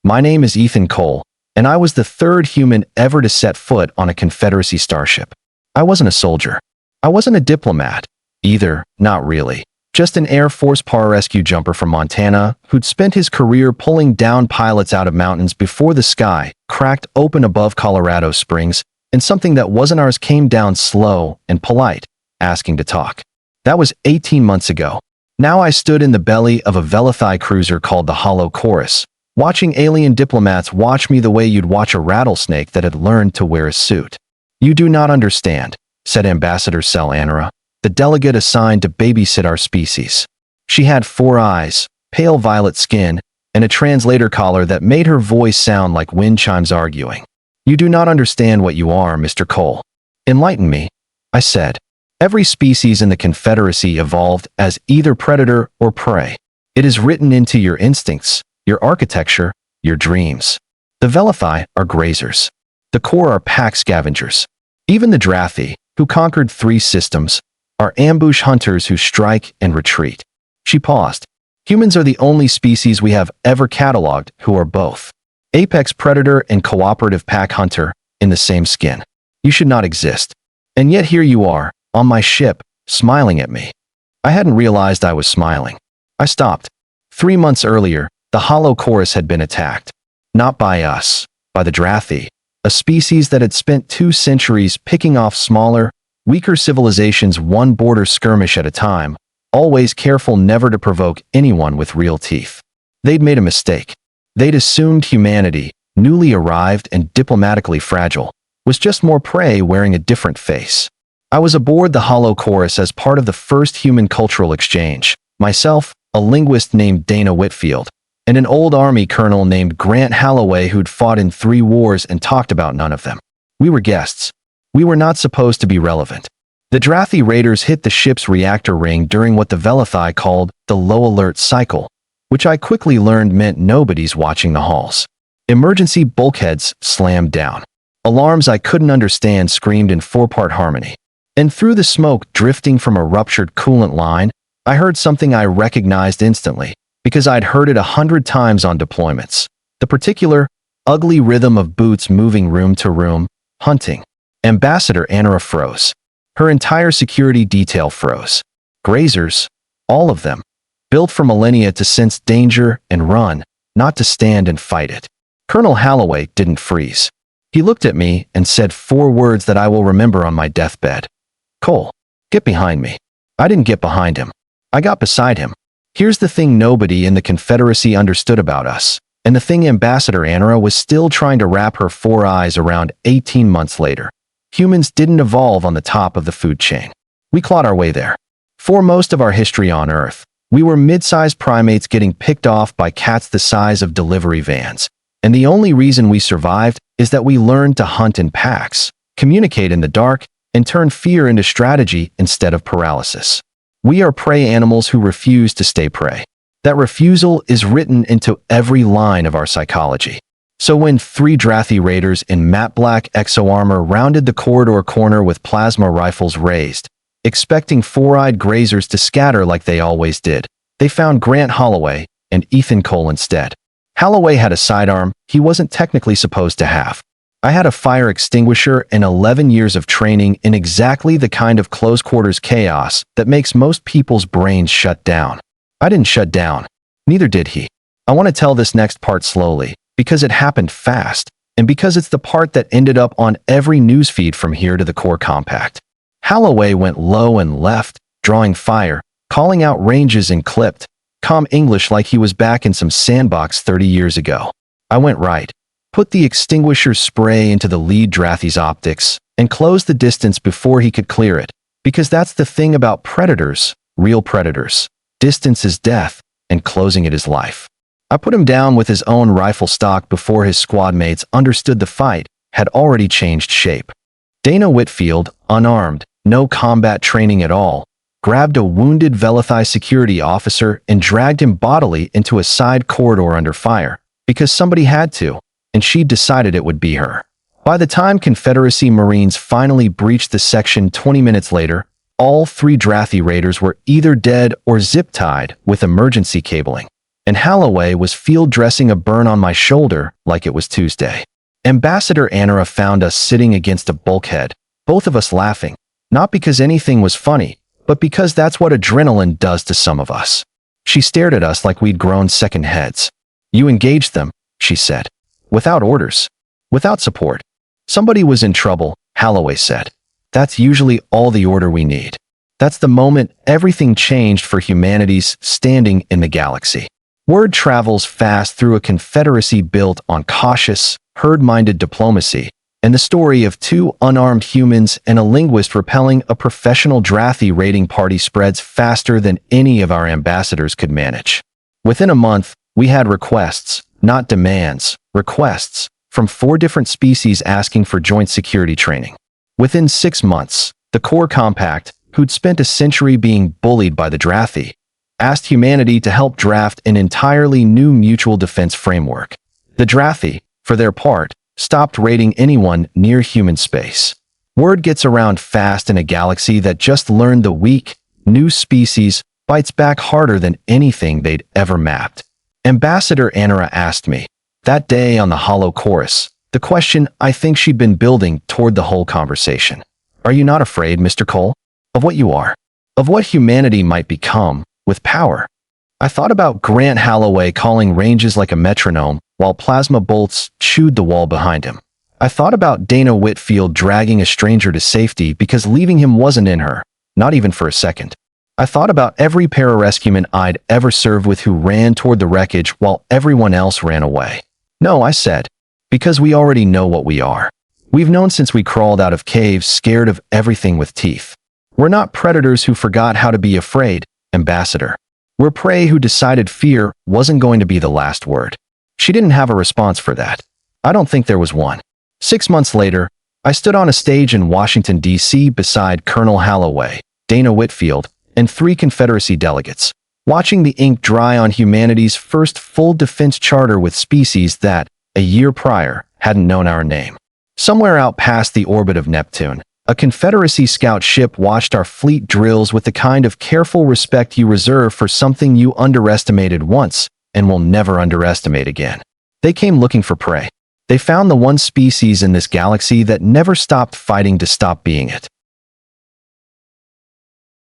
My name is Ethan Cole, and I was the third human ever to set foot on a Confederacy starship. I wasn't a soldier. I wasn't a diplomat. Either, not really. Just an Air Force pararescue jumper from Montana who'd spent his career pulling down pilots out of mountains before the sky cracked open above Colorado Springs, and something that wasn't ours came down slow and polite, asking to talk. That was 18 months ago. Now I stood in the belly of a Velithai cruiser called the Hollow Chorus, watching alien diplomats watch me the way you'd watch a rattlesnake that had learned to wear a suit. "You do not understand," said Ambassador Sel Anara, the delegate assigned to babysit our species. She had 4 eyes, pale violet skin, and a translator collar that made her voice sound like wind chimes arguing. "You do not understand what you are, Mr. Cole." "Enlighten me," I said. "Every species in the Confederacy evolved as either predator or prey. It is written into your instincts, your architecture, your dreams. The Velithai are grazers. The core are pack scavengers. Even the Drathi, who conquered 3 systems, are ambush hunters who strike and retreat." She paused. "Humans are the only species we have ever cataloged who are both apex predator and cooperative pack hunter in the same skin. You should not exist. And yet here you are, on my ship, smiling at me." I hadn't realized I was smiling. I stopped. 3 months earlier, the Hollow Chorus had been attacked. Not by us, by the Drathi, a species that had spent 2 centuries picking off smaller, weaker civilizations one border skirmish at a time, always careful never to provoke anyone with real teeth. They'd made a mistake. They'd assumed humanity, newly arrived and diplomatically fragile, was just more prey wearing a different face. I was aboard the Hollow Chorus as part of the first human cultural exchange. Myself, a linguist named Dana Whitfield, and an old Army colonel named Grant Halloway who'd fought in 3 wars and talked about none of them. We were guests. We were not supposed to be relevant. The Drathi raiders hit the ship's reactor ring during what the Velithai called the low alert cycle, which I quickly learned meant nobody's watching the halls. Emergency bulkheads slammed down. Alarms I couldn't understand screamed in 4-part harmony. And through the smoke drifting from a ruptured coolant line, I heard something I recognized instantly, because I'd heard it 100 times on deployments. The particular, ugly rhythm of boots moving room to room, hunting. Ambassador Anara froze. Her entire security detail froze. Grazers, all of them, built for millennia to sense danger and run, not to stand and fight it. Colonel Halloway didn't freeze. He looked at me and said 4 words that I will remember on my deathbed. "Cole, get behind me." I didn't get behind him. I got beside him. Here's the thing nobody in the Confederacy understood about us, and the thing Ambassador Anara was still trying to wrap her 4 eyes around 18 months later. Humans didn't evolve on the top of the food chain. We clawed our way there. For most of our history on Earth, we were mid-sized primates getting picked off by cats the size of delivery vans. And the only reason we survived is that we learned to hunt in packs, communicate in the dark, and turn fear into strategy instead of paralysis. We are prey animals who refuse to stay prey. That refusal is written into every line of our psychology. So when 3 Drathi raiders in matte black exo-armor rounded the corridor corner with plasma rifles raised, expecting 4-eyed grazers to scatter like they always did, they found Grant Halloway and Ethan Cole instead. Halloway had a sidearm he wasn't technically supposed to have. I had a fire extinguisher and 11 years of training in exactly the kind of close-quarters chaos that makes most people's brains shut down. I didn't shut down. Neither did he. I want to tell this next part slowly, because it happened fast, and because it's the part that ended up on every newsfeed from here to the core compact. Halloway went low and left, drawing fire, calling out ranges and clipped, calm English like he was back in some sandbox 30 years ago. I went right. Put the extinguisher spray into the lead Drathi's optics, and closed the distance before he could clear it, because that's the thing about predators, real predators. Distance is death, and closing it is life. I put him down with his own rifle stock before his squad mates understood the fight had already changed shape. Dana Whitfield, unarmed, no combat training at all, grabbed a wounded Velithai security officer and dragged him bodily into a side corridor under fire, because somebody had to. And she decided it would be her. By the time Confederacy Marines finally breached the section 20 minutes later, all 3 Drathi raiders were either dead or zip-tied with emergency cabling. and Halloway was field dressing a burn on my shoulder like it was Tuesday. Ambassador Anara found us sitting against a bulkhead, both of us laughing, not because anything was funny, but because that's what adrenaline does to some of us. She stared at us like we'd grown second heads. "You engaged them," she said. "Without orders. Without support. Somebody was in trouble," Halloway said. "That's usually all the order we need. That's the moment everything changed for humanity's standing in the galaxy." Word travels fast through a confederacy built on cautious, herd-minded diplomacy, and the story of two unarmed humans and a linguist repelling a professional Drathi raiding party spreads faster than any of our ambassadors could manage. Within a month, we had requests, not demands, requests, from 4 different species asking for joint security training. Within 6 months, the Core Compact, who'd spent a century being bullied by the Drathi, asked humanity to help draft an entirely new mutual defense framework. The Drathi, for their part, stopped raiding anyone near human space. Word gets around fast in a galaxy that just learned the weak, new species bites back harder than anything they'd ever mapped. Ambassador Anara asked me, that day on the Hollow Chorus, the question I think she'd been building toward the whole conversation. "Are you not afraid, Mr. Cole, of what you are? Of what humanity might become, with power?" I thought about Grant Halloway calling ranges like a metronome while plasma bolts chewed the wall behind him. I thought about Dana Whitfield dragging a stranger to safety because leaving him wasn't in her, not even for a second. I thought about every pararescueman I'd ever served with who ran toward the wreckage while everyone else ran away. "No," I said, "because we already know what we are. We've known since we crawled out of caves scared of everything with teeth. We're not predators who forgot how to be afraid, Ambassador. We're prey who decided fear wasn't going to be the last word." She didn't have a response for that. I don't think there was one. 6 months later, I stood on a stage in Washington, D.C. beside Colonel Halloway, Dana Whitfield, and 3 Confederacy delegates, watching the ink dry on humanity's first full defense charter with species that, a year prior, hadn't known our name. Somewhere out past the orbit of Neptune, a Confederacy scout ship watched our fleet drills with the kind of careful respect you reserve for something you underestimated once and will never underestimate again. They came looking for prey. They found the one species in this galaxy that never stopped fighting to stop being it.